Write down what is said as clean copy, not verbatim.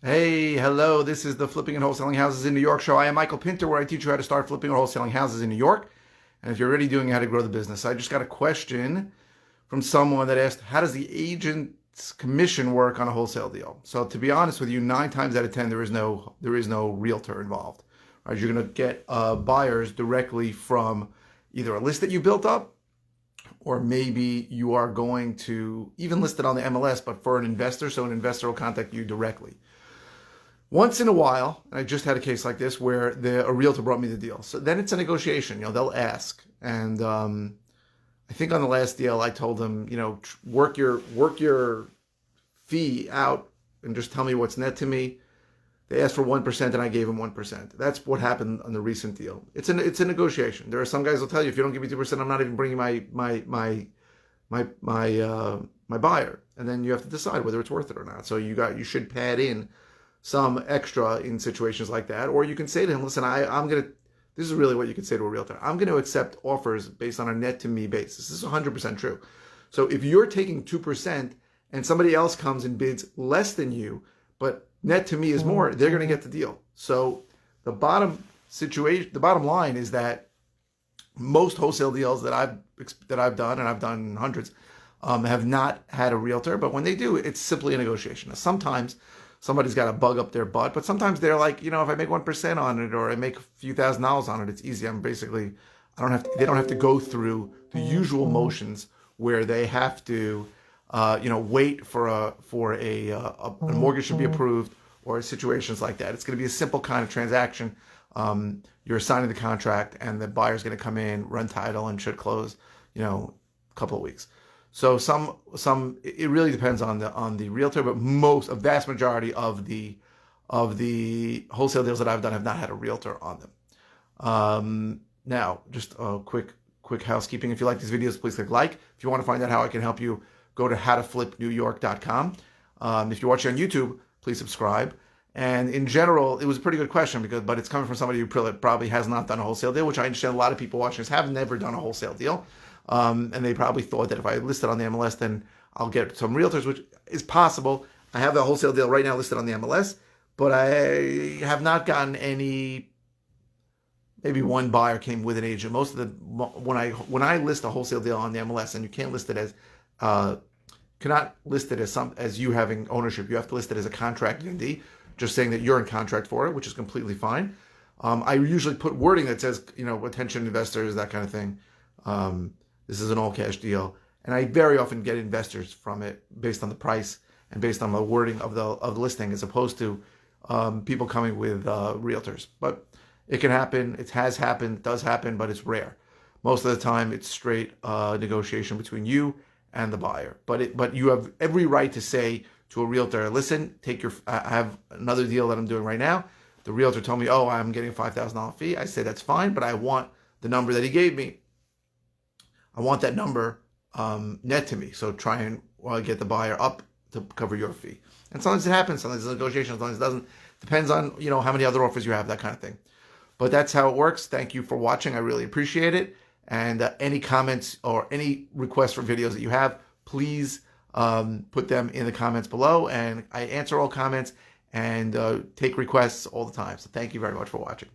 Hey, hello. This is the Flipping and Wholesaling Houses in New York show. I am Michael Pinter, where I teach you how to start flipping or wholesaling houses in New York. And if you're already doing how to grow the business, I just got a question from someone that asked, how does the agent's commission work on a wholesale deal? So to be honest with you, 9 times out of 10, there is no realtor involved. Right? You're going to get buyers directly from either a list that you built up, or maybe you are going to even list it on the MLS, but for an investor, so an investor will contact you directly. Once in a while, and I just had a case like this where a realtor brought me the deal. So then it's a negotiation. They'll ask, and I think on the last deal I told them, work your fee out and just tell me what's net to me. They asked for 1%, and I gave them 1%. That's what happened on the recent deal. It's a negotiation. There are some guys who'll tell you, if you don't give me 2%, I'm not even bringing my buyer, and then you have to decide whether it's worth it or not. So you should pad in some extra in situations like that, or you can say to him, listen, this is really what you could say to a realtor. I'm going to accept offers based on a net to me basis. This is 100% true. So if you're taking 2% and somebody else comes and bids less than you, but net to me is more, they're going to get the deal. So the bottom line is that most wholesale deals that I've done, and I've done hundreds, have not had a realtor, but when they do, it's simply a negotiation. Now, sometimes somebody's got a bug up their butt, but sometimes they're like, if I make 1% on it, or I make a few $1,000s on it, it's easy. They don't have to go through the usual motions where they have to, wait for a mortgage to be approved, or situations like that. It's going to be a simple kind of transaction. You're signing the contract, and the buyer's going to come in, run title, and should close, a couple of weeks. So it really depends on the realtor, but a vast majority of the wholesale deals that I've done have not had a realtor on them. Now, just a quick housekeeping. If you like these videos, please click like. If you want to find out how I can help you, go to howtoflipnewyork.com. If you're watching on YouTube, please subscribe. And in general, it was a pretty good question, but it's coming from somebody who probably has not done a wholesale deal, which I understand a lot of people watching this have never done a wholesale deal. And they probably thought that if I listed on the MLS, then I'll get some realtors, which is possible. I have the wholesale deal right now listed on the MLS, but I have not gotten any. Maybe one buyer came with an agent. Most of when I list a wholesale deal on the MLS, and you can't list it as cannot list it as you having ownership. You have to list it as a contract ND, just saying that you're in contract for it, which is completely fine. I usually put wording that says, attention investors, that kind of thing. This is an all-cash deal, and I very often get investors from it based on the price and based on the wording of the listing, as opposed to people coming with realtors. But it can happen. It has happened. It does happen, but it's rare. Most of the time, it's straight negotiation between you and the buyer. But you have every right to say to a realtor, listen, I have another deal that I'm doing right now. The realtor told me, oh, I'm getting a $5,000 fee. I say that's fine, but I want the number that he gave me. I want that number net to me. So try and get the buyer up to cover your fee. And sometimes it happens. Sometimes it's a negotiation. Sometimes it doesn't. Depends on how many other offers you have, that kind of thing. But that's how it works. Thank you for watching. I really appreciate it. And any comments or any requests for videos that you have, please put them in the comments below. And I answer all comments and take requests all the time. So thank you very much for watching.